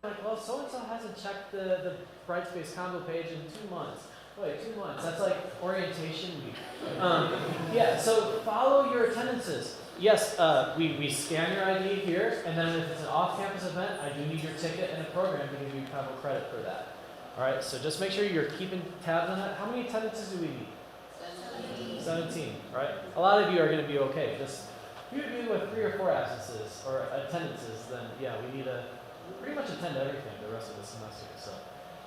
Like, well, so-and-so hasn't checked the Brightspace combo page in 2 months. Wait, 2 months, that's like orientation week. Yeah, so follow your attendances. Yes, we scan your ID here, and then if it's an off-campus event, I do need your ticket and a program to give you travel credit for that. All right, so just make sure you're keeping tabs on that. How many attendances do we need? 17, right? A lot of you are going to be okay. Just if you're dealing with 3 or 4 absences or attendances, then yeah, we need to pretty much attend everything the rest of the semester. So,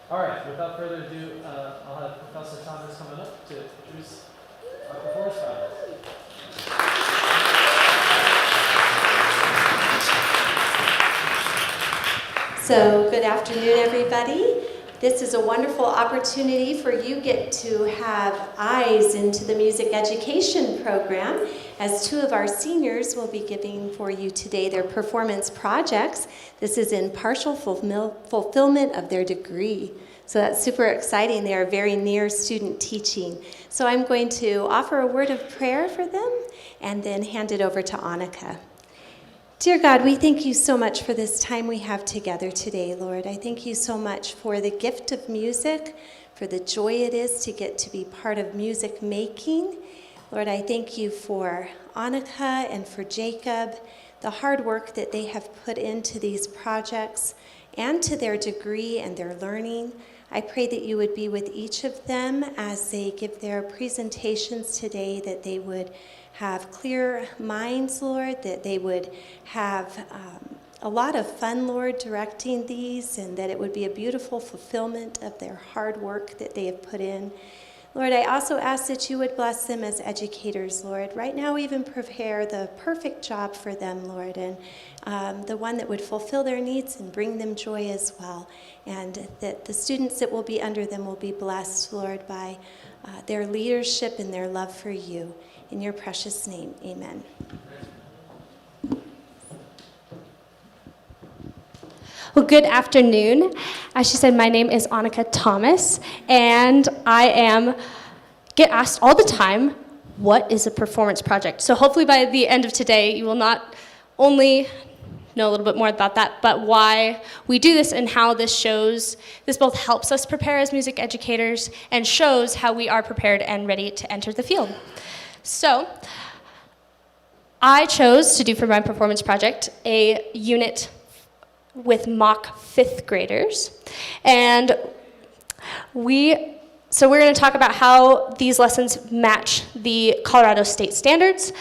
all right, without further ado, I'll have Professor Thomas coming up to introduce our performance project. So, good afternoon, everybody. This is a wonderful opportunity for you get to have eyes into the music education program, as 2 of our seniors will be giving for you today their performance projects. This is in partial fulfillment of their degree. So that's super exciting. They are very near student teaching. So I'm going to offer a word of prayer for them and then hand it over to Anika. Dear God, we thank you so much for this time we have together today, Lord. I thank you so much for the gift of music, for the joy it is to get to be part of music making. Lord, I thank you for Anika and for Jacob, the hard work that they have put into these projects and to their degree and their learning. I pray that you would be with each of them as they give their presentations today, that they would have clear minds, Lord, that they would have a lot of fun, Lord, directing these, and that it would be a beautiful fulfillment of their hard work that they have put in. Lord, I also ask that you would bless them as educators, Lord. Right now, even prepare the perfect job for them, Lord, and the one that would fulfill their needs and bring them joy as well, and that the students that will be under them will be blessed, Lord, by their leadership and their love for you. In your precious name, amen. Well, good afternoon. As she said, my name is Anika Thomas, and I get asked all the time, what is a performance project? So hopefully by the end of today, you will not only know a little bit more about that, but why we do this and how this both helps us prepare as music educators and shows how we are prepared and ready to enter the field. So, I chose to do for my performance project a unit with mock 5th graders, and we're going to talk about how these lessons match the Colorado state standards,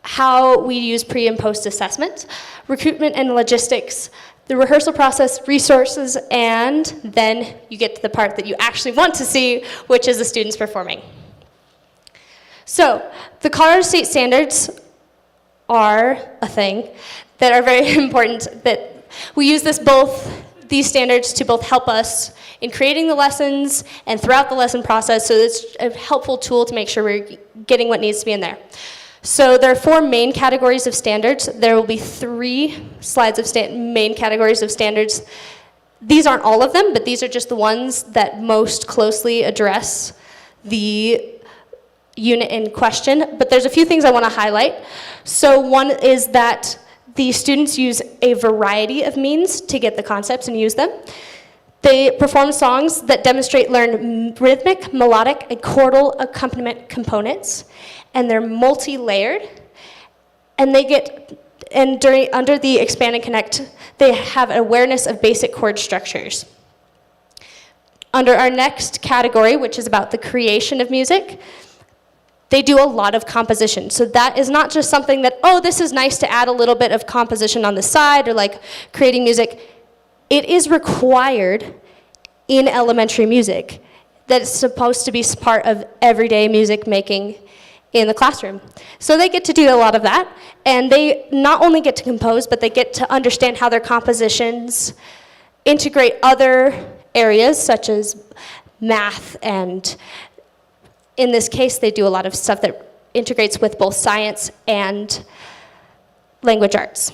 how we use pre and post assessment, recruitment and logistics, the rehearsal process, resources, and then you get to the part that you actually want to see, which is the students performing. So, the Colorado State Standards are a thing that are very important, that we use these standards to both help us in creating the lessons and throughout the lesson process, so it's a helpful tool to make sure we're getting what needs to be in there. So there are 4 main categories of standards. There will be 3 slides of main categories of standards. These aren't all of them, but these are just the ones that most closely address the unit in question, but there's a few things I want to highlight. So one is that the students use a variety of means to get the concepts and use them. They perform songs that learn rhythmic, melodic, and chordal accompaniment components, and they're multi-layered, and under the Expand and Connect, they have awareness of basic chord structures. Under our next category, which is about the creation of music, they do a lot of composition. So that is not just something that, oh, this is nice to add a little bit of composition on the side or like creating music. It is required in elementary music that it's supposed to be part of everyday music making in the classroom. So they get to do a lot of that, and they not only get to compose, but they get to understand how their compositions integrate other areas such as math, and in this case, they do a lot of stuff that integrates with both science and language arts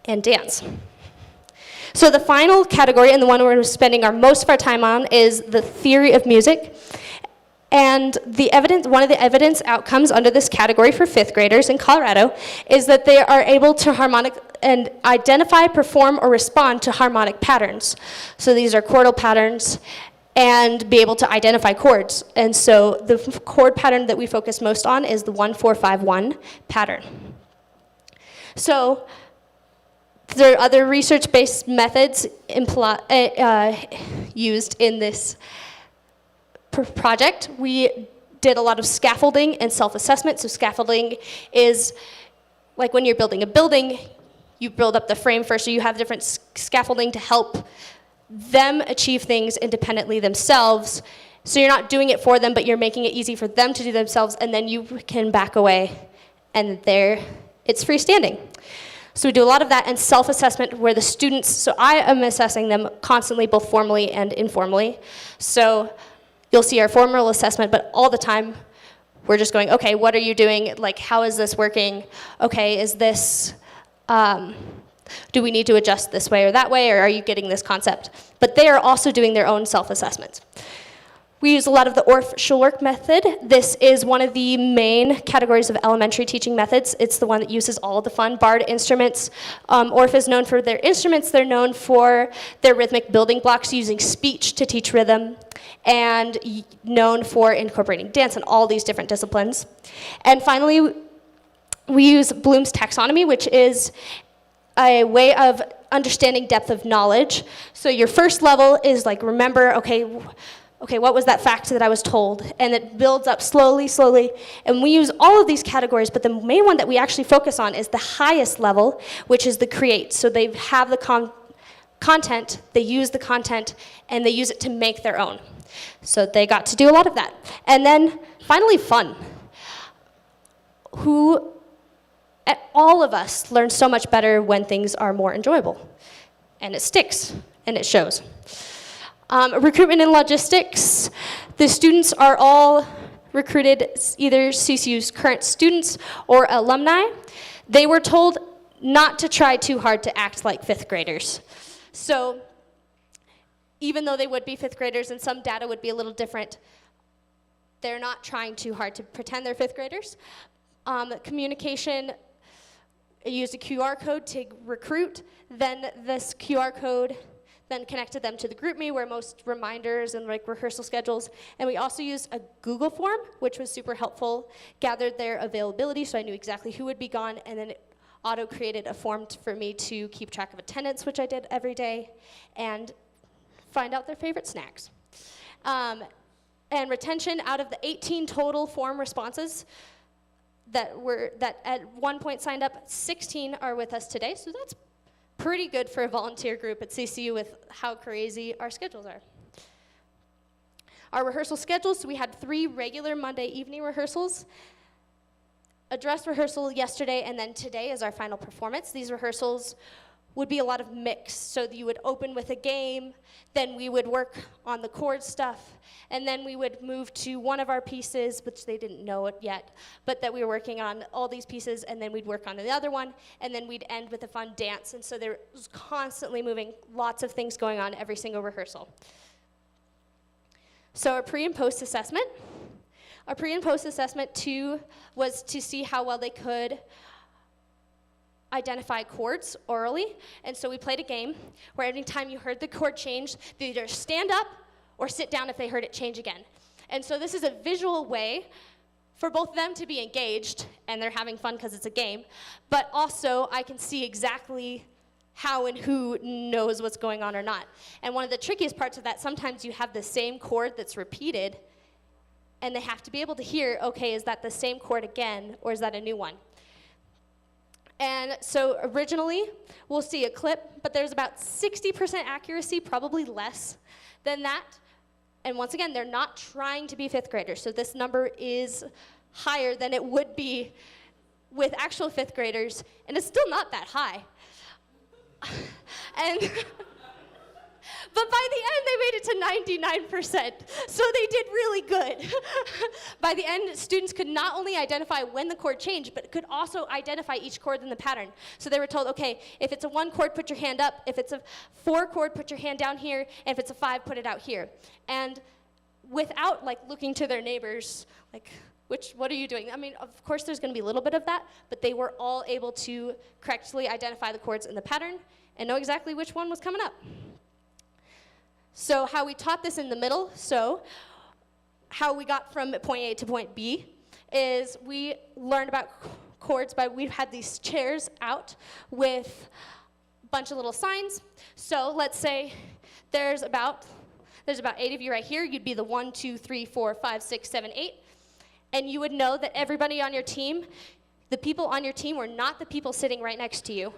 and dance. So the final category, and the one we're spending most of our time on, is the theory of music. And one of the evidence outcomes under this category for 5th graders in Colorado is that they are able to and identify, perform, or respond to harmonic patterns. So these are chordal patterns, and be able to identify chords. And so the chord pattern that we focus most on is the 1-4-5-1 pattern. So there are other research-based methods used in this project. We did a lot of scaffolding and self-assessment. So scaffolding is like when you're building a building, you build up the frame first, so you have different scaffolding to help them achieve things independently themselves. So you're not doing it for them, but you're making it easy for them to do themselves, and then you can back away, and there it's freestanding. So we do a lot of that, and self-assessment where the students, so I am assessing them constantly, both formally and informally. So you'll see our formal assessment, but all the time we're just going, okay, what are you doing? Like, how is this working? Okay, is this, do we need to adjust this way or that way, or are you getting this concept? But they are also doing their own self-assessments. We use a lot of the Orff Schulwerk method. This is one of the main categories of elementary teaching methods. It's the one that uses all the fun barred instruments. Orff is known for their instruments. They're known for their rhythmic building blocks, using speech to teach rhythm, and known for incorporating dance and all these different disciplines. And finally, we use Bloom's taxonomy, which is a way of understanding depth of knowledge. So your first level is like, remember, okay, what was that fact that I was told? And it builds up slowly, slowly. And we use all of these categories, but the main one that we actually focus on is the highest level, which is the create. So they have the content, they use the content, and they use it to make their own. So they got to do a lot of that. And then finally, fun. All of us learn so much better when things are more enjoyable. And it sticks, and it shows. Recruitment and logistics. The students are all recruited, either CCU's current students or alumni. They were told not to try too hard to act like fifth graders. So even though they would be fifth graders and some data would be a little different, they're not trying too hard to pretend they're fifth graders. Communication, used a QR code to recruit. Then this QR code then connected them to the GroupMe, where most reminders and like rehearsal schedules. And we also used a Google form, which was super helpful, gathered their availability so I knew exactly who would be gone, and then it auto-created a form for me to keep track of attendance, which I did every day, and find out their favorite snacks. And retention, out of the 18 total form responses that at one point signed up, 16 are with us today, so that's pretty good for a volunteer group at CCU with how crazy our schedules are. Our rehearsal schedules, so we had 3 regular Monday evening rehearsals, a dress rehearsal yesterday, and then today is our final performance. These rehearsals would be a lot of mix, so you would open with a game, then we would work on the chord stuff, and then we would move to one of our pieces, which they didn't know it yet, but that we were working on all these pieces, and then we'd work on the other one, and then we'd end with a fun dance. And so there was constantly moving, lots of things going on every single rehearsal. So our pre and post assessment. Our pre and post assessment was to see how well they could identify chords orally. And so we played a game where every time you heard the chord change, they either stand up or sit down if they heard it change again. And so this is a visual way for both of them to be engaged, and they're having fun because it's a game, but also I can see exactly how and who knows what's going on or not. And one of the trickiest parts of that, sometimes you have the same chord that's repeated, and they have to be able to hear, okay, is that the same chord again, or is that a new one? And so originally, we'll see a clip, but there's about 60% accuracy, probably less than that. And once again, they're not trying to be fifth graders, so this number is higher than it would be with actual fifth graders, and it's still not that high. And but by the end, they made it to 99%, so they did really good. By the end, students could not only identify when the chord changed, but could also identify each chord in the pattern. So they were told, okay, if it's a 1 chord, put your hand up. If it's a 4 chord, put your hand down here. And if it's a 5, put it out here. And without like looking to their neighbors, like what are you doing? I mean, of course there's going to be a little bit of that, but they were all able to correctly identify the chords in the pattern and know exactly which one was coming up. So how we taught this in the middle, so how we got from point A to point B is we learned about chords by, we had these chairs out with a bunch of little signs. So let's say there's about 8 of you right here. You'd be the 1, 2, 3, 4, 5, 6, 7, 8. And you would know that everybody on your team, the people on your team were not the people sitting right next to you.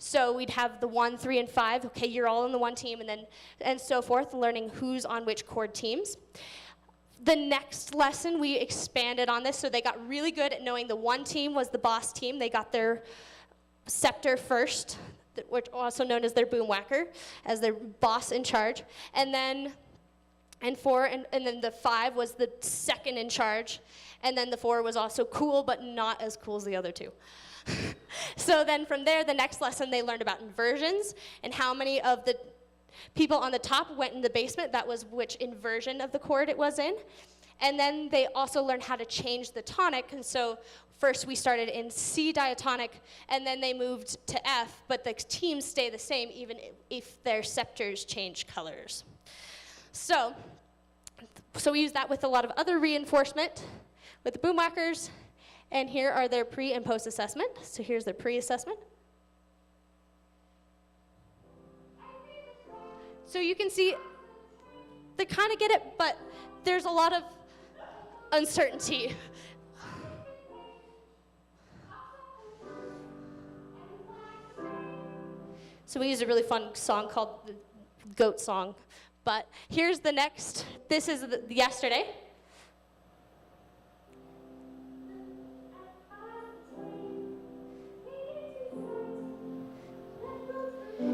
So we'd have the 1, 3, and 5. Okay, you're all in the one team, and so forth, learning who's on which chord teams. The next lesson, we expanded on this, so they got really good at knowing the one team was the boss team. They got their scepter first, which also known as their boom whacker, as their boss in charge. And then the 5 was the second in charge. And then the 4 was also cool, but not as cool as the other 2. So then from there, the next lesson, they learned about inversions and how many of the people on the top went in the basement. That was which inversion of the chord it was in. And then they also learned how to change the tonic. And so first we started in C diatonic, and then they moved to F, but the teams stay the same even if their scepters change colors. So we use that with a lot of other reinforcement with the boomwhackers. And here are their pre and post assessment. So here's their pre-assessment. So you can see they kind of get it, but there's a lot of uncertainty. So we use a really fun song called the Goat Song. But here's the next. This is the yesterday.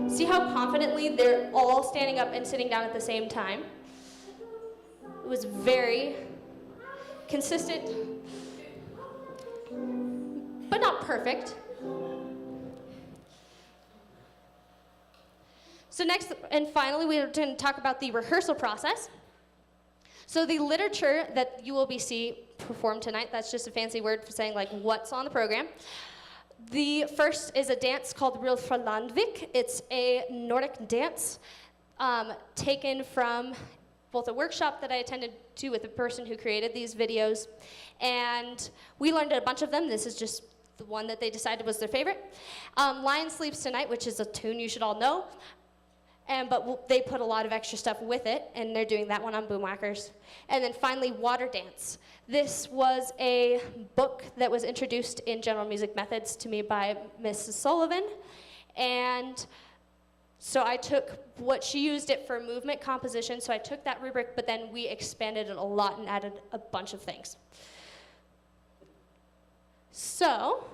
See how confidently they're all standing up and sitting down at the same time? It was very consistent, but not perfect. So next and finally, we're going to talk about the rehearsal process. So the literature that you will be see performed tonight, that's just a fancy word for saying like what's on the program. The first is a dance called Real Landvik. It's a Nordic dance taken from both a workshop that I attended to with the person who created these videos, and we learned a bunch of them. This is just the one that they decided was their favorite. Lion Sleeps Tonight, which is a tune you should all know, but they put a lot of extra stuff with it, and they're doing that one on Boomwhackers. And then finally, Water Dance. This was a book that was introduced in General Music Methods to me by Mrs. Sullivan. And so I took what she used it for movement composition, so I took that rubric, but then we expanded it a lot and added a bunch of things. So,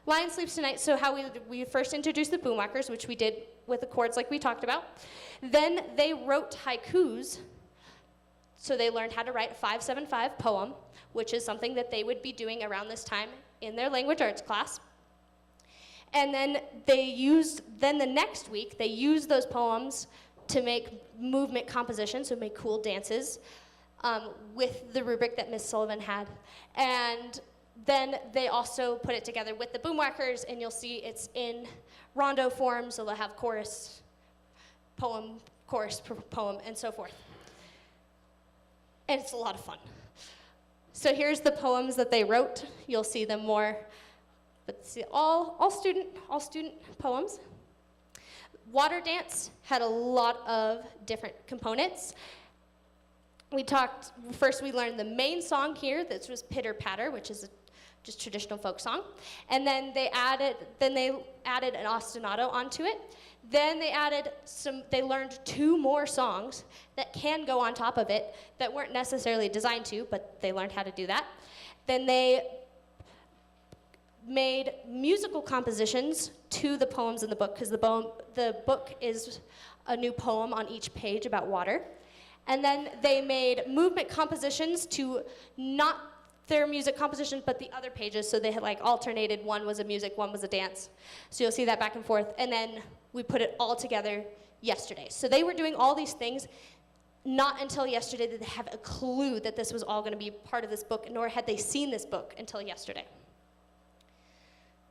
Lion Sleeps Tonight, so how we first introduced the boomwhackers, which we did with the chords like we talked about. Then they wrote haikus. So they learned how to write a 575 poem, which is something that they would be doing around this time in their language arts class. And then the next week, they used those poems to make movement compositions, so make cool dances with the rubric that Ms. Sullivan had. And then they also put it together with the boomwhackers, and you'll see it's in rondo form, so they'll have chorus, poem, and so forth. And it's a lot of fun. So here's the poems that they wrote. You'll see them more, but see, all student poems. Water Dance had a lot of different components. We learned the main song here. This was Pitter Patter, which is just traditional folk song. And then they added an ostinato onto it. Then they learned 2 more songs that can go on top of it that weren't necessarily designed to, but they learned how to do that. Then they made musical compositions to the poems in the book, because the book is a new poem on each page about water. And then they made movement compositions to not their music compositions, but the other pages, so they had like alternated. One was a music, one was a dance. So you'll see that back and forth. And then we put it all together yesterday. So they were doing all these things not until yesterday did they have a clue that this was all going to be part of this book, nor had they seen this book until yesterday.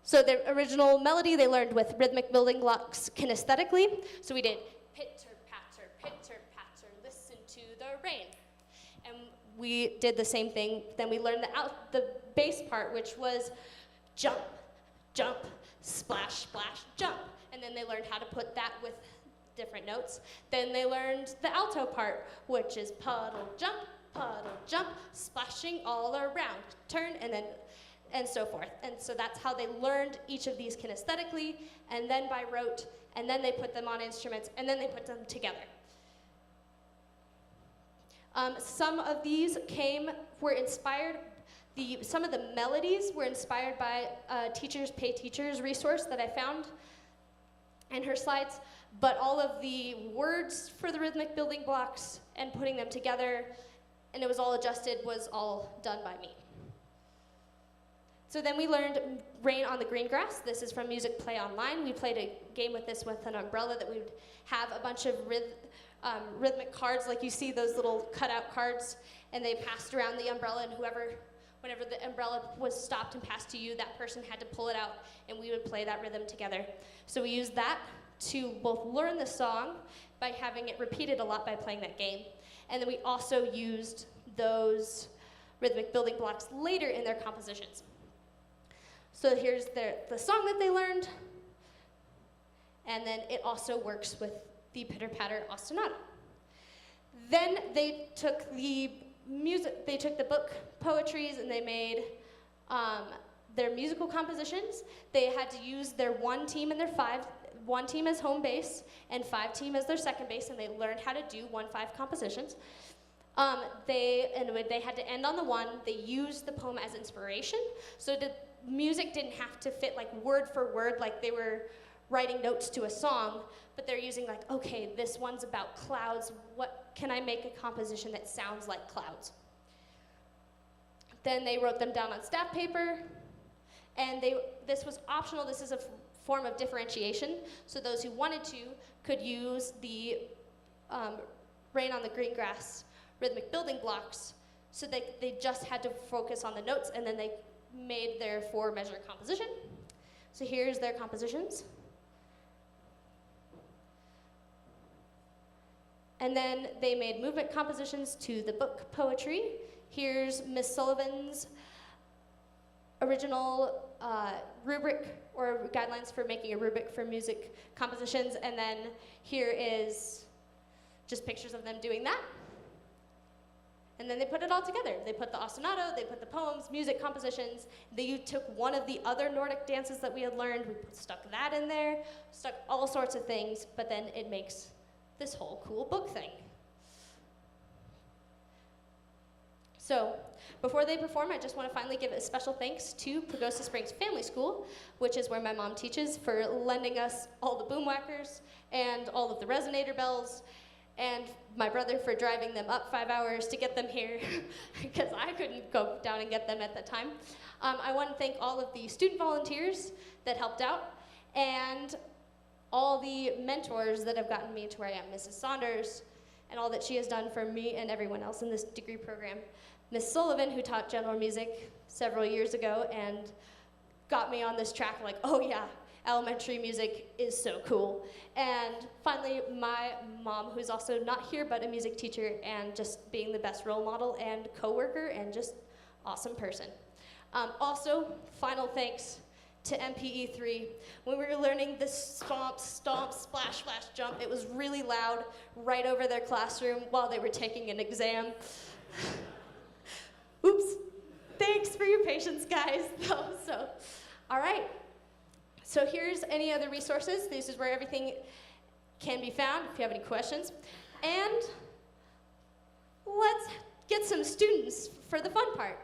So the original melody they learned with rhythmic building blocks kinesthetically. So we did pitter, patter, listen to the rain. And we did the same thing. Then we learned the bass part, which was jump, jump, splash, splash, jump. And then they learned how to put that with different notes. Then they learned the alto part, which is puddle, jump, splashing all around, turn, and so forth. And so that's how they learned each of these kinesthetically, and then by rote, and then they put them on instruments, and then they put them together. Some of these were inspired, some of the melodies were inspired by Teachers Pay Teachers resource that I found in her slides, but all of the words for the rhythmic building blocks and putting them together, and it was all adjusted, was all done by me. So then we learned Rain on the Green Grass. This is from Music Play Online. We played a game with this with an umbrella that we would have a bunch of rhythmic cards, like you see those little cutout cards, and they passed around the umbrella, and whenever the umbrella was stopped and passed to you, that person had to pull it out, and we would play that rhythm together. So we used that to both learn the song by having it repeated a lot by playing that game, and then we also used those rhythmic building blocks later in their compositions. So here's the song that they learned, and then it also works with the pitter-patter ostinato. Then they took the book poetries, and they made their musical compositions. They had to use their one team and their one team as home base and 5 team as their second base, and they learned how to do 1-5 compositions. They had to end on the 1. They used the poem as inspiration, so the music didn't have to fit like word for word like they were writing notes to a song, but they're using like, okay, this one's about clouds. What can I make a composition that sounds like clouds? Then they wrote them down on staff paper, and this was optional. This is a form of differentiation, so those who wanted to could use the Rain on the Green Grass rhythmic building blocks, so they just had to focus on the notes, and then they made their 4-measure composition. So here's their compositions. And then they made movement compositions to the book poetry. Here's Miss Sullivan's original rubric or guidelines for making a rubric for music compositions, and then here is just pictures of them doing that. And then they put it all together. They put the ostinato, they put the poems, music compositions. They took one of the other Nordic dances that we had learned, we stuck that in there, stuck all sorts of things, but then it makes this whole cool book thing. So, before they perform, I just want to finally give a special thanks to Pagosa Springs Family School, which is where my mom teaches, for lending us all the boomwhackers and all of the resonator bells, and my brother for driving them up 5 hours to get them here, because I couldn't go down and get them at the time. I want to thank all of the student volunteers that helped out, and all the mentors that have gotten me to where I am. Mrs. Saunders, and all that she has done for me and everyone else in this degree program. Miss Sullivan, who taught general music several years ago and got me on this track, like, oh yeah, elementary music is so cool. And finally, my mom, who's also not here, but a music teacher, and just being the best role model and coworker and just awesome person. Also, final thanks to MPE3. When we were learning the stomp, stomp, splash, splash, jump, it was really loud right over their classroom while they were taking an exam. Oops. Thanks for your patience, guys. So, all right. So here's any other resources. This is where everything can be found if you have any questions. And let's get some students for the fun part.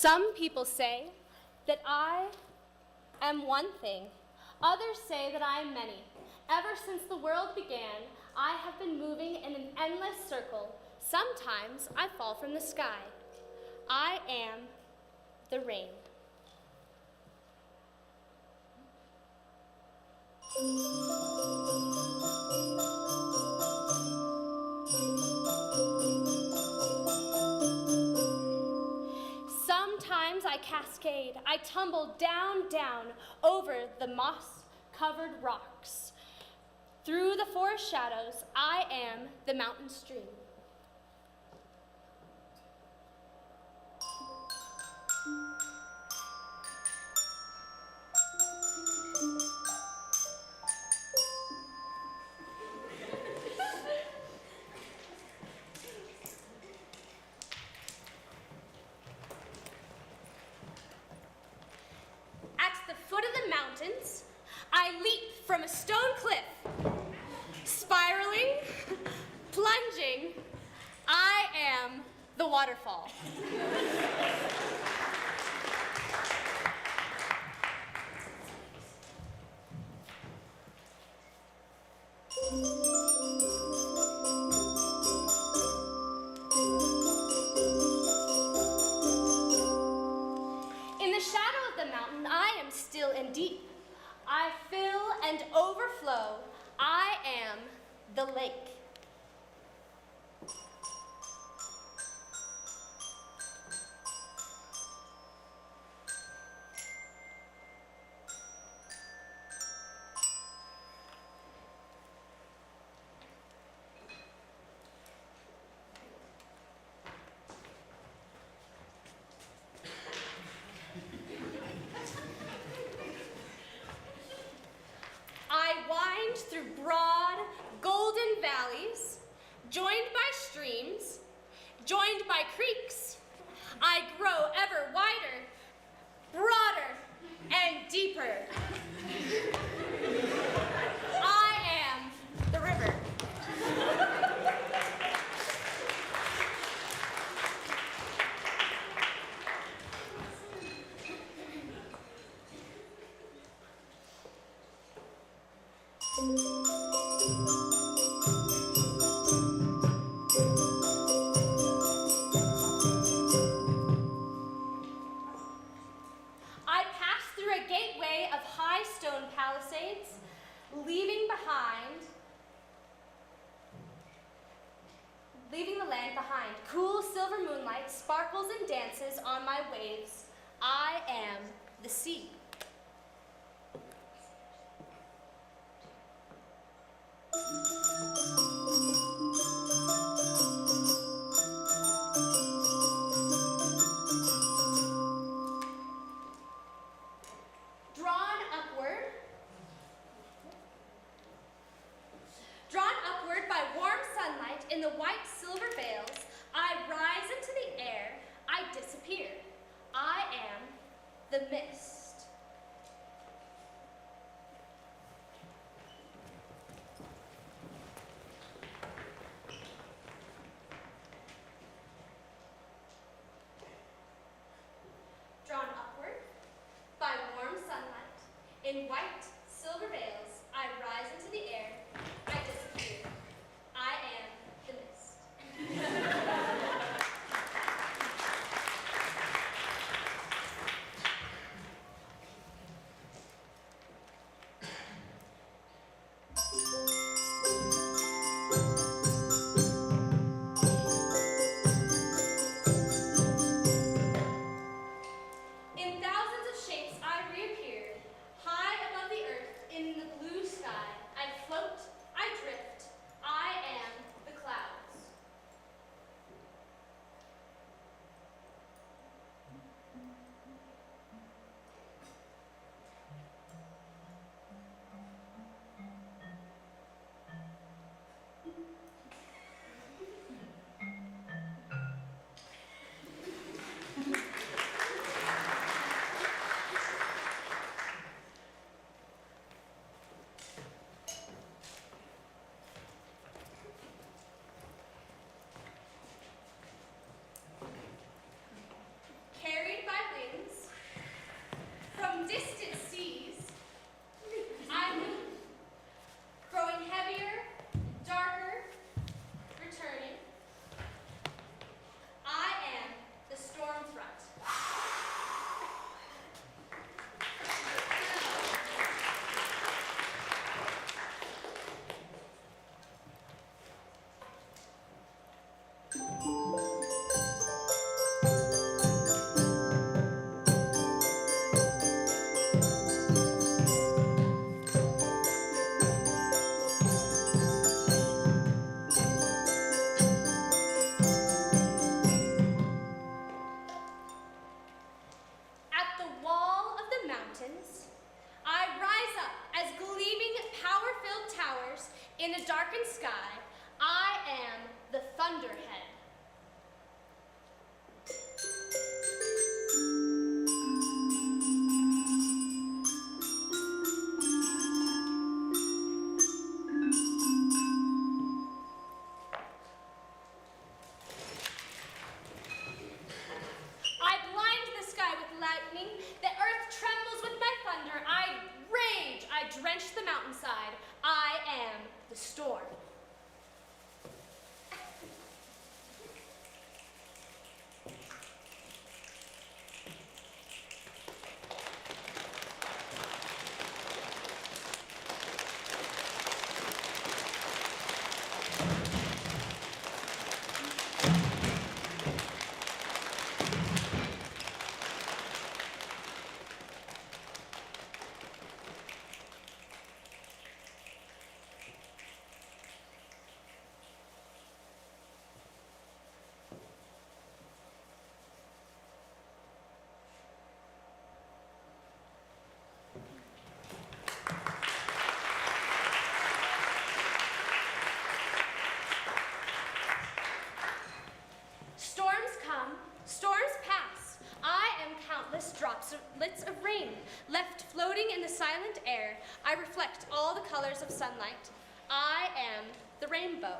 Some people say that I am one thing. Others say that I am many. Ever since the world began, I have been moving in an endless circle. Sometimes I fall from the sky. I am the rain. Sometimes I cascade. I tumble down, down over the moss-covered rocks. Through the forest shadows, I am the mountain stream. At the foot of the mountains, I leap from a stone cliff. Spiraling, plunging, I am the waterfall. In the shadow of the mountain, I am still and deep. I fill and overflow. I am the lake. I wind through broad, golden valleys, joined by streams, joined by creeks. I grow ever wider, broader, and deeper. I am the river. I pass through a gateway of high stone palisades, leaving the land behind. Cool silver moonlight sparkles and dances on my waves. I am the sea. Drawn upward by warm sunlight in the white silver veils, I rise into the air, I disappear. I am the mist. Drawn upward by warm sunlight in white silver veils, I rise into the air, I disappear. I am the mist. In thousands of shapes I reappear, high above the earth in the blue sky. I float, I In a darkened sky, I am the thunderhead. I blind the sky with lightning, the earth trembles with my thunder, I rage, I drench the mountainside, I am the storm. Storms come, storms pass. I am countless droplets of rain, left floating in the silent air. I reflect all the colors of sunlight. I am the rainbow.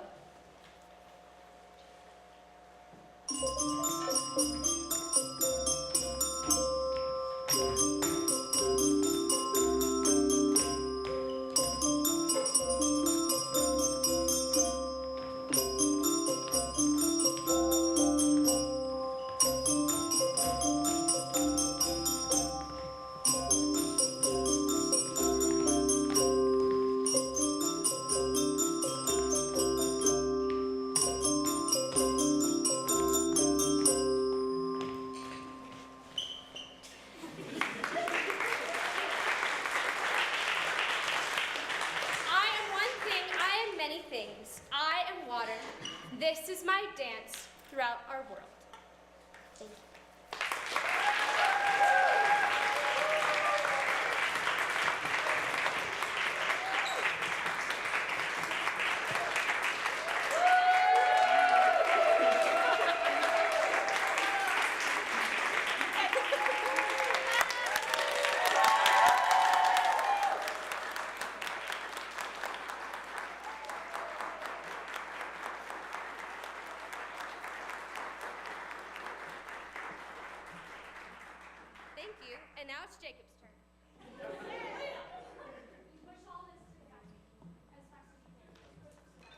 Many things. I am water. This is my dance throughout our world. Thank you. Thank you. And now it's Jacob's turn. Push all this to the back as fast as you can.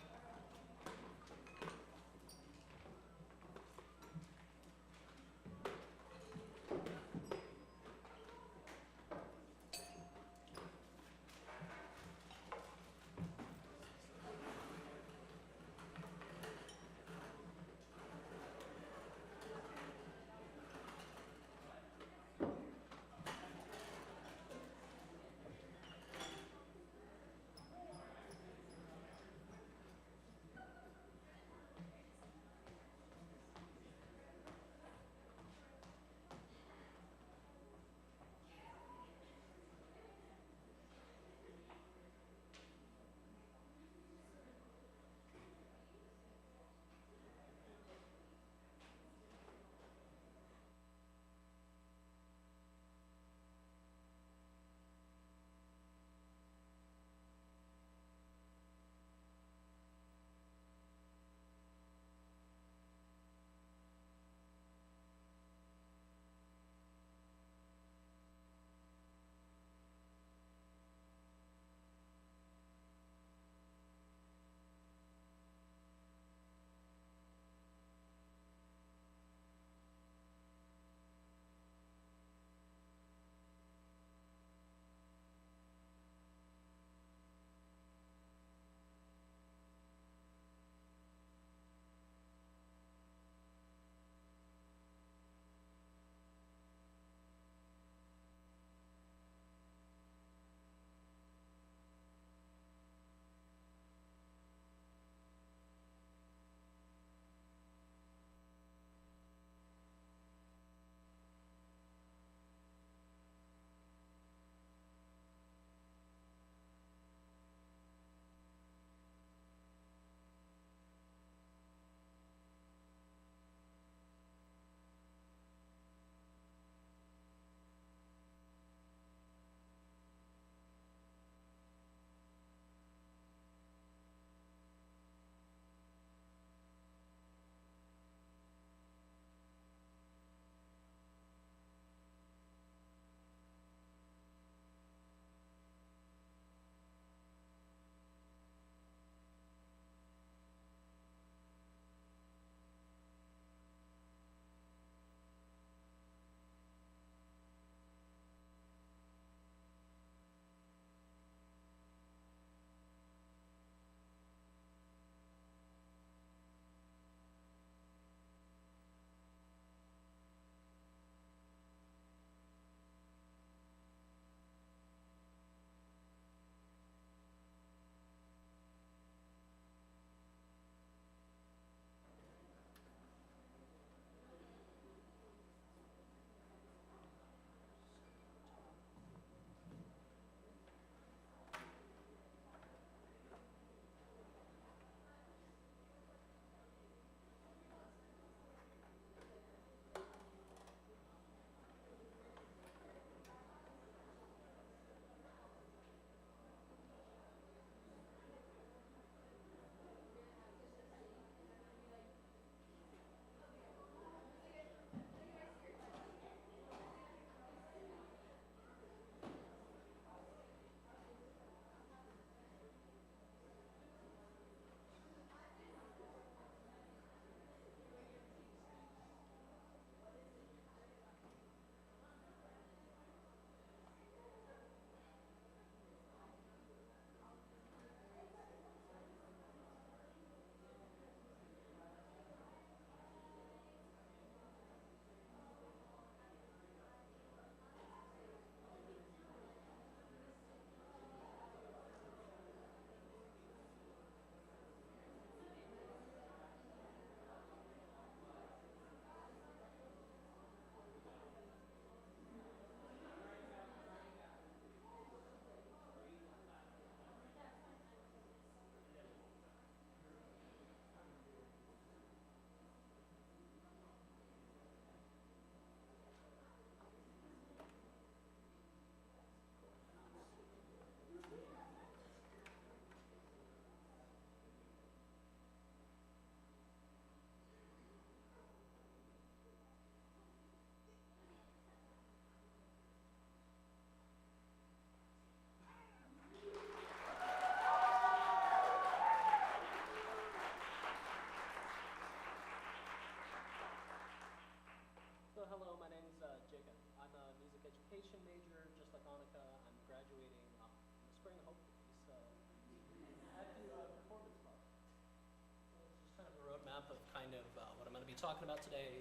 talking about today,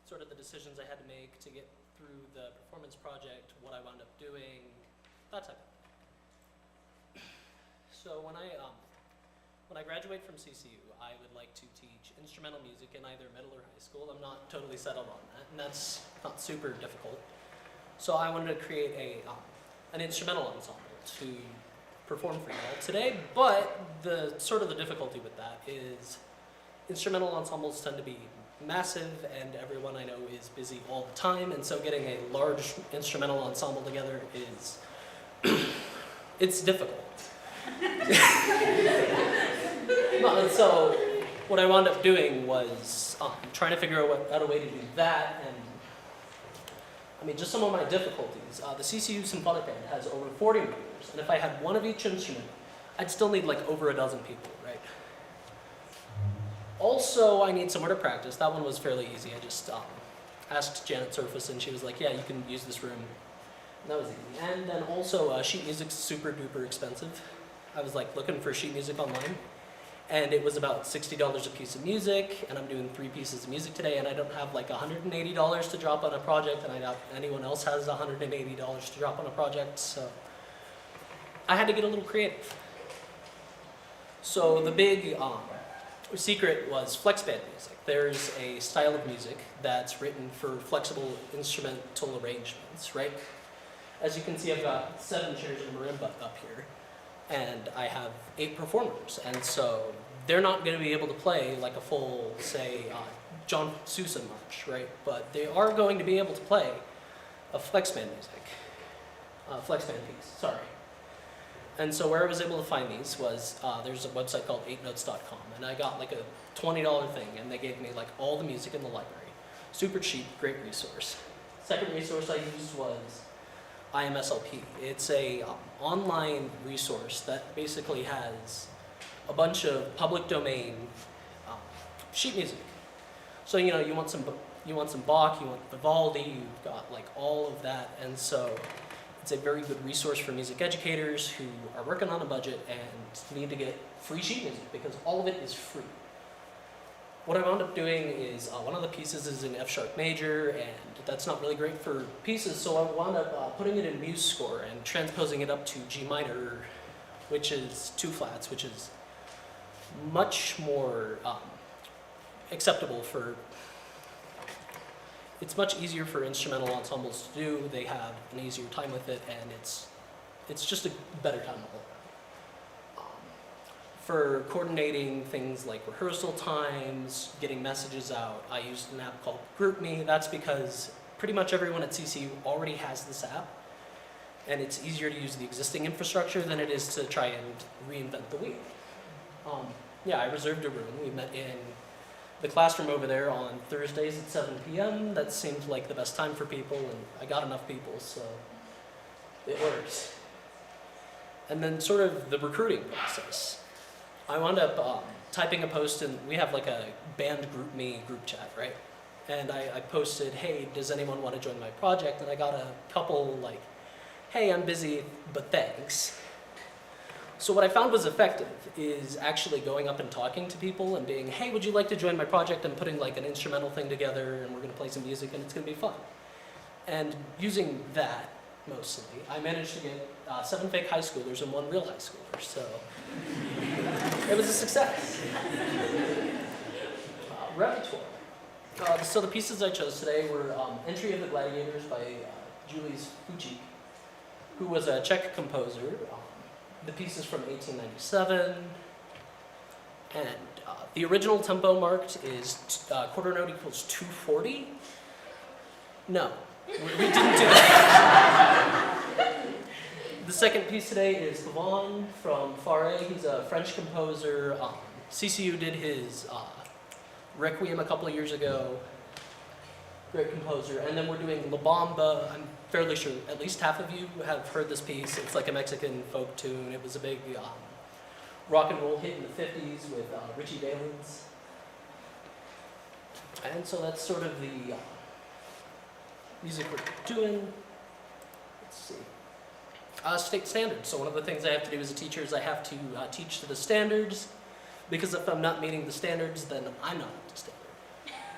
sort of the decisions I had to make to get through the performance project, what I wound up doing, that type of thing. So when I graduate from CCU, I would like to teach instrumental music in either middle or high school. I'm not totally settled on that, and that's not super difficult. So I wanted to create an instrumental ensemble to perform for you all today, but the difficulty with that is instrumental ensembles tend to be massive and everyone I know is busy all the time, and so getting a large instrumental ensemble together is it's difficult. And so what I wound up doing was trying to figure out a way to do that, and I mean, just some of my difficulties. The CCU Symphonic Band has over 40 members, and if I had one of each instrument, I'd still need like over a dozen people, right? Also, I need somewhere to practice. That one was fairly easy. I just asked Janet Surface, and she was like, yeah, you can use this room. And that was easy. And then also, sheet music's super duper expensive. I was like looking for sheet music online, and it was about $60 a piece of music, and I'm doing 3 pieces of music today, and I don't have like $180 to drop on a project, and I doubt anyone else has $180 to drop on a project, so I had to get a little creative. So the big secret was flex band music. There's a style of music that's written for flexible instrumental arrangements, right? As you can see, I've got 7 chairs in marimba up here, and I have 8 performers, and so they're not going to be able to play like a full, say, John Sousa march, right? But they are going to be able to play a flex band piece, sorry. And so where I was able to find these was, there's a website called 8notes.com, and I got like a $20 thing, and they gave me like all the music in the library. Super cheap, great resource. Second resource I used was IMSLP. It's a online resource that basically has a bunch of public domain sheet music. So you know, you want some Bach, you want Vivaldi, you've got like all of that, and so it's a very good resource for music educators who are working on a budget and need to get free sheet music because all of it is free. What I wound up doing is one of the pieces is in F sharp major, and that's not really great for pieces, so I wound up putting it in MuseScore and transposing it up to G minor, which is 2 flats, which is much more acceptable for. It's much easier for instrumental ensembles to do. They have an easier time with it, and it's just a better time all around. For coordinating things like rehearsal times, getting messages out, I used an app called GroupMe. That's because pretty much everyone at CCU already has this app, and it's easier to use the existing infrastructure than it is to try and reinvent the wheel. Yeah, I reserved a room. We met in the classroom over there on Thursdays at 7 p.m. That seemed like the best time for people, and I got enough people, so it works. And then sort of the recruiting process. I wound up typing a post, and we have like a band GroupMe group chat, right? And I posted, hey, does anyone want to join my project? And I got a couple like, hey, I'm busy, but thanks. So what I found was effective is actually going up and talking to people and being, hey, would you like to join my project? And putting like an instrumental thing together, and we're going to play some music, and it's going to be fun. And using that, mostly, I managed to get 7 fake high schoolers and 1 real high schooler, so it was a success. Repertoire. So the pieces I chose today were Entry of the Gladiators by Julius Fučík, who was a Czech composer. The piece is from 1897, and the original tempo marked is quarter note equals 240. No, we didn't do that. The second piece today is Pavon from Fauré. He's a French composer. CCU did his Requiem a couple of years ago. Great composer. And then we're doing La Bamba. I'm fairly sure at least half of you have heard this piece. It's like a Mexican folk tune. It was a big rock and roll hit in the 50s with Richie Valens. And so that's sort of the music we're doing. Let's see. State standards. So one of the things I have to do as a teacher is I have to teach to the standards. Because if I'm not meeting the standards, then I'm not up to standard.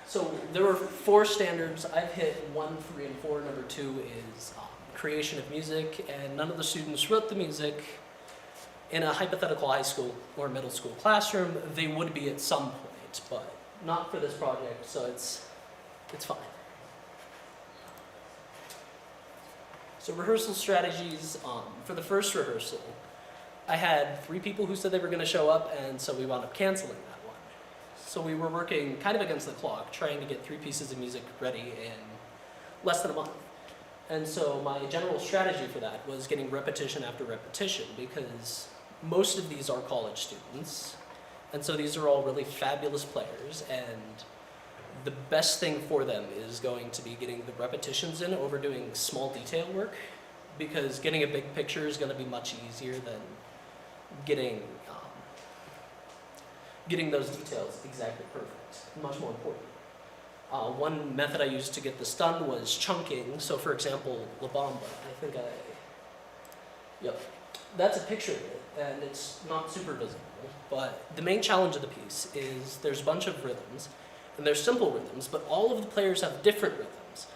So there were 4 standards. I've hit 1, 3, and 4. Number 2 is creation of music, and none of the students wrote the music. In a hypothetical high school or middle school classroom, they would be at some point, but not for this project, so it's fine. So rehearsal strategies, for the first rehearsal, I had 3 people who said they were going to show up, and so we wound up canceling that one. So we were working kind of against the clock, trying to get 3 pieces of music ready in less than a month. And so my general strategy for that was getting repetition after repetition, because most of these are college students, and so these are all really fabulous players, and the best thing for them is going to be getting the repetitions in over doing small detail work, because getting a big picture is going to be much easier than getting those details exactly perfect. Much more important. One method I used to get this done was chunking. So for example, La Bamba, yep, that's a picture of it, and it's not super visible, but the main challenge of the piece is there's a bunch of rhythms, and they're simple rhythms, but all of the players have different rhythms.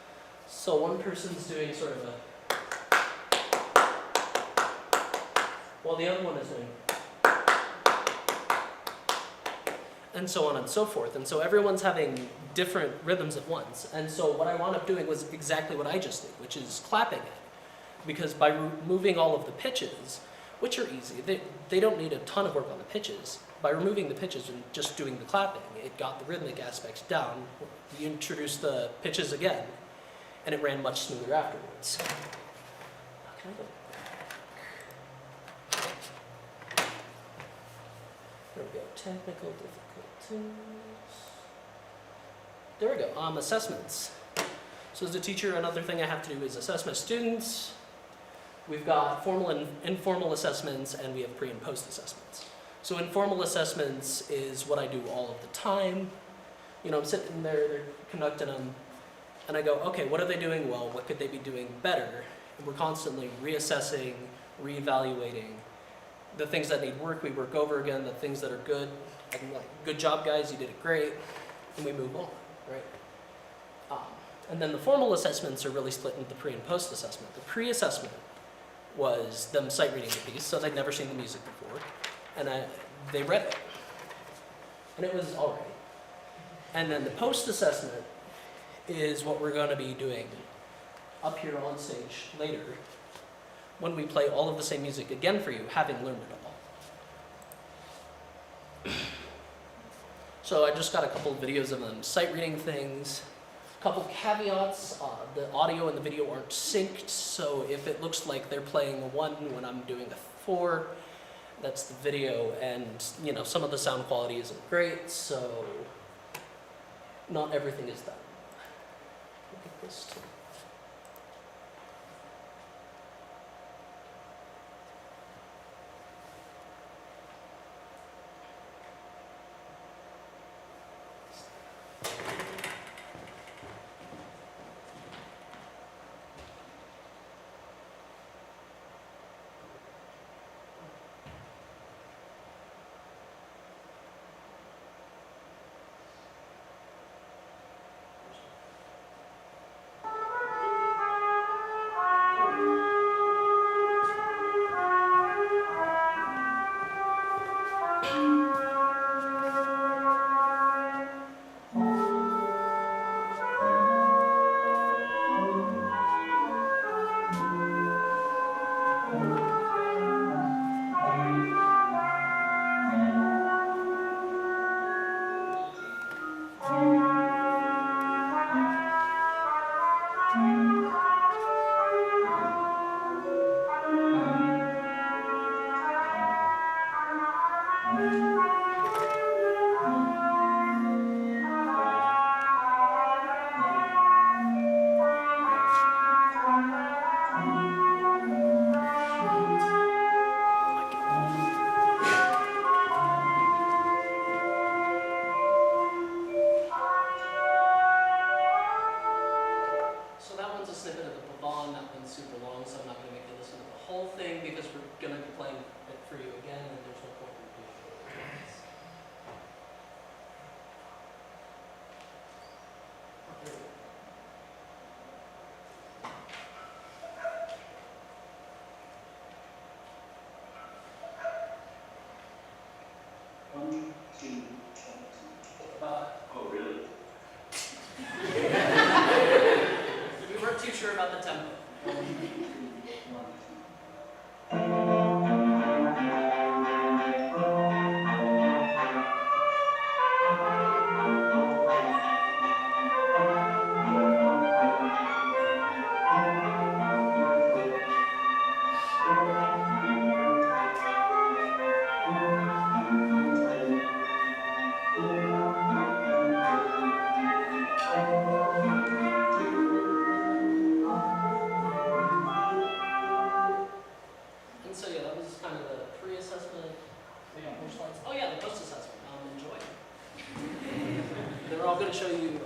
So one person's doing sort of a, while the other one is doing, and so on and so forth. And so everyone's having different rhythms at once. And so what I wound up doing was exactly what I just did, which is clapping it. Because by removing all of the pitches, which are easy, they don't need a ton of work on the pitches. By removing the pitches and just doing the clapping, it got the rhythmic aspects down. You introduced the pitches again, and it ran much smoother afterwards. Can I go? There we go, technical difficulties. There we go, assessments. So as a teacher, another thing I have to do is assess my students. We've got formal and informal assessments, and we have pre and post assessments. So informal assessments is what I do all of the time. You know, I'm sitting there, they're conducting them, and I go, okay, what are they doing well? What could they be doing better? And we're constantly reassessing, reevaluating. The things that need work, we work over again. The things that are good, I'm like, good job, guys, you did it great, and we move on, right? And then the formal assessments are really split into the pre and post assessment. The pre-assessment was them sight reading the piece, so they'd never seen the music before, and they read it, and it was all right. And then the post assessment is what we're going to be doing up here on stage later, when we play all of the same music again for you, having learned it all. So I just got a couple of videos of them sight reading things. A couple caveats, the audio and the video aren't synced, so if it looks like they're playing a 1 when I'm doing a 4, that's the video, and you know, some of the sound quality isn't great, so not everything is done. Look at this too. so yeah, that was kind of the pre-assessment. We got more slides. Oh yeah, the post-assessment. Enjoy. They're all going to show you.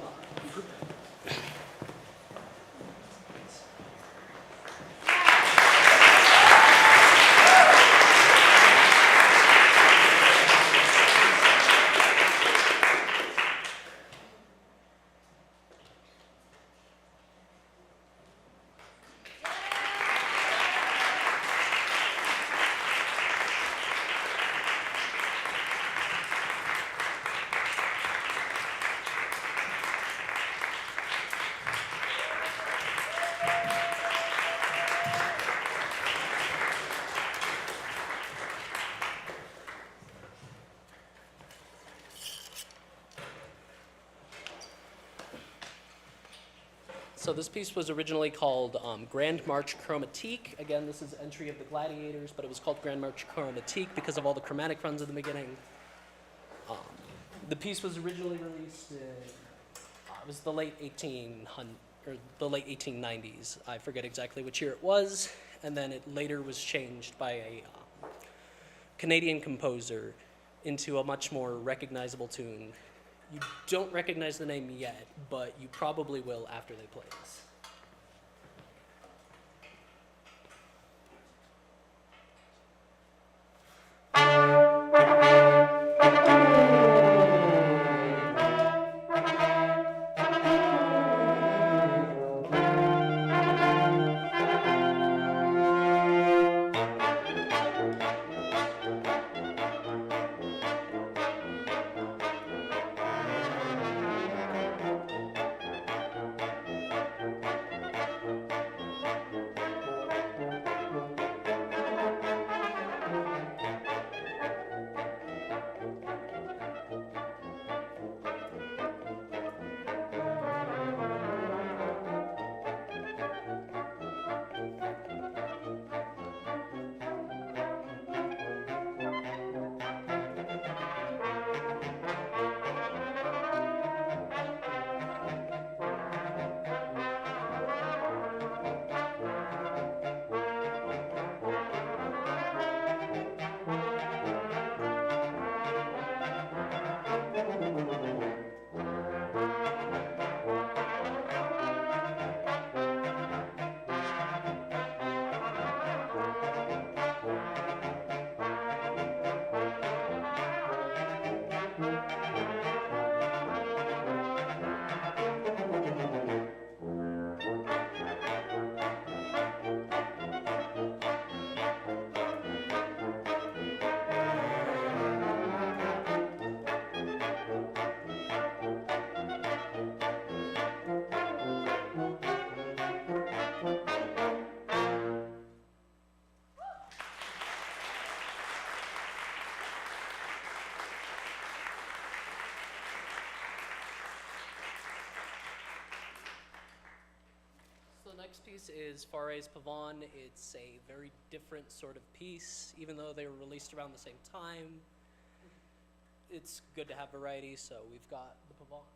So this piece was originally called Grand March Chromatique. Again, this is entry of the Gladiators, but it was called Grand March Chromatique because of all the chromatic runs in the beginning. The piece was originally released in it was the late 1890s. I forget exactly which year it was, and then it later was changed by a Canadian composer into a much more recognizable tune. You don't recognize the name yet, but you probably will after they play this. The next piece is Fares Pavon. It's a very different sort of piece, even though they were released around the same time. It's good to have variety, so we've got the Pavon.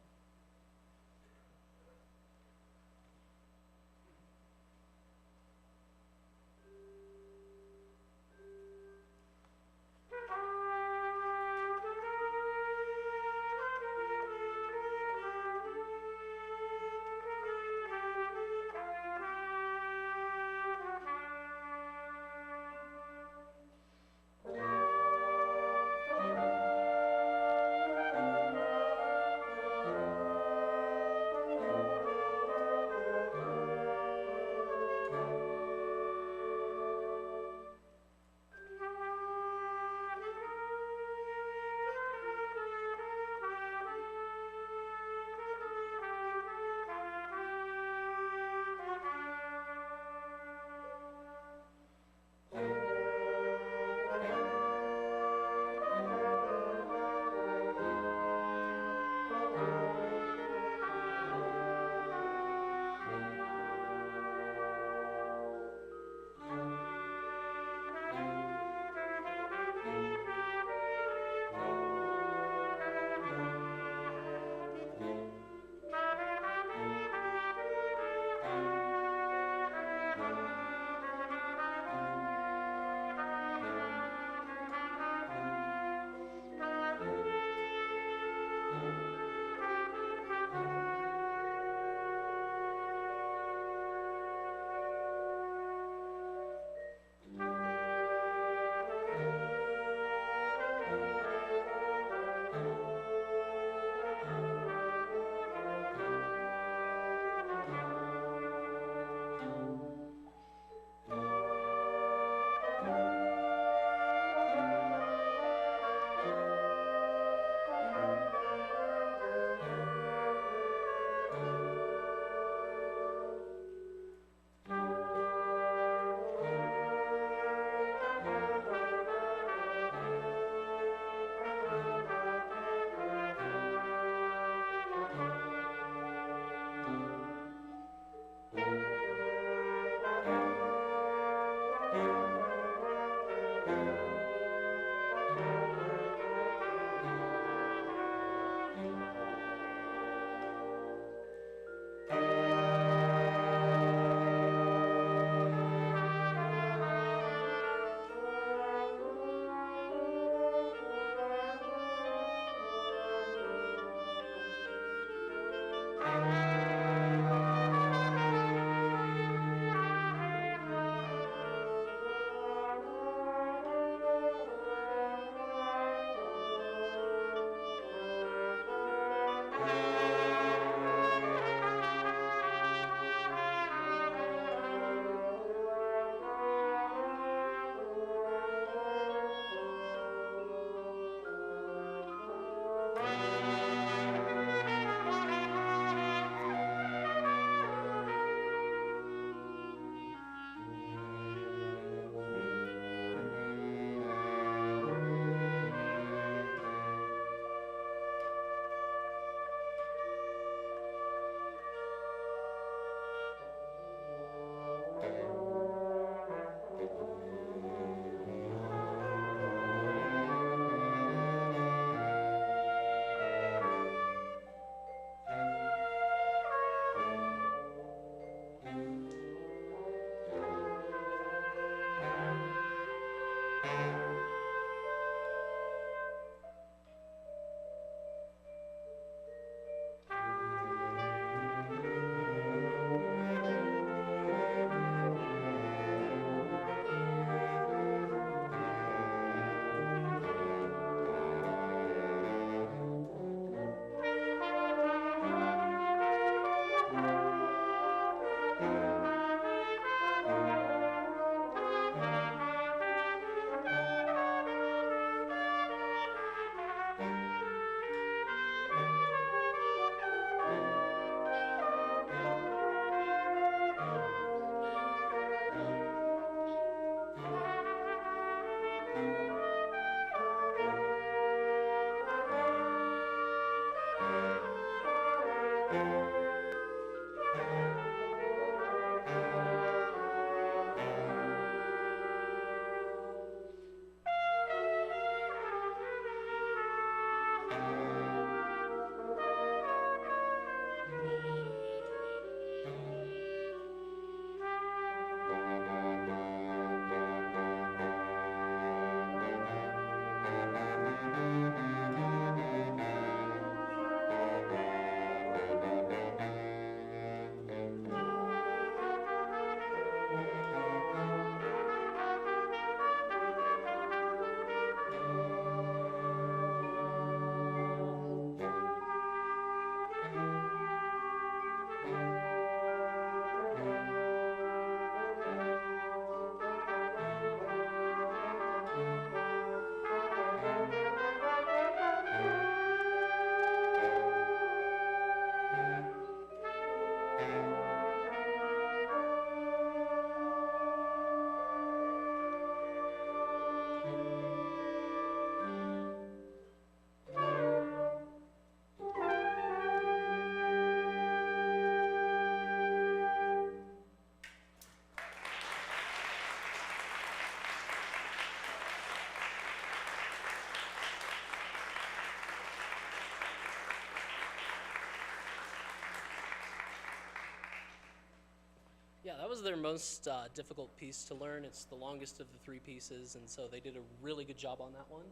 Yeah, that was their most difficult piece to learn. It's the longest of the 3 pieces, and so they did a really good job on that one.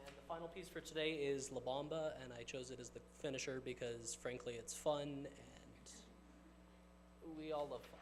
And the final piece for today is La Bamba, and I chose it as the finisher because, frankly, it's fun, and we all love fun.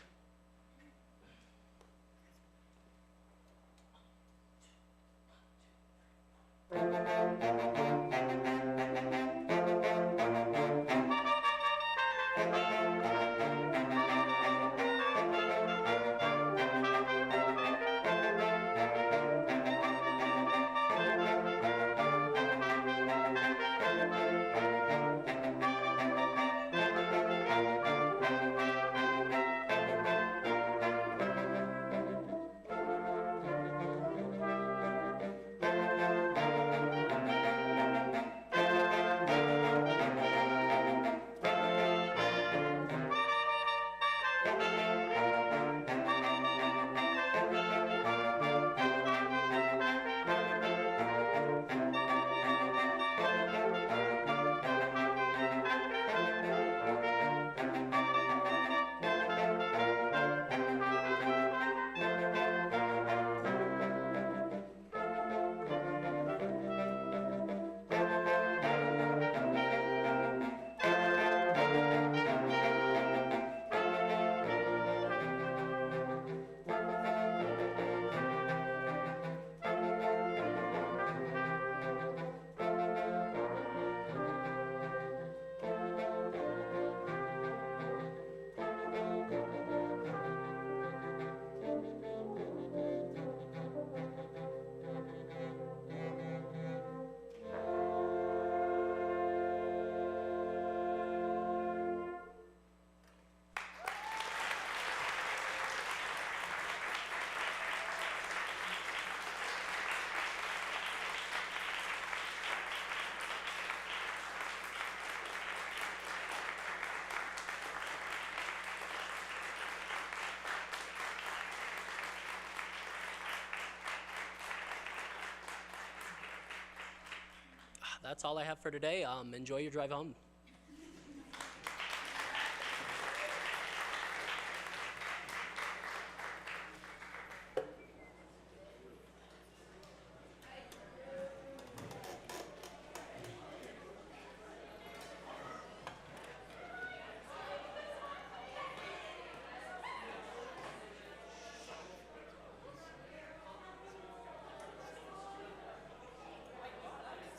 That's all I have for today. Enjoy your drive home.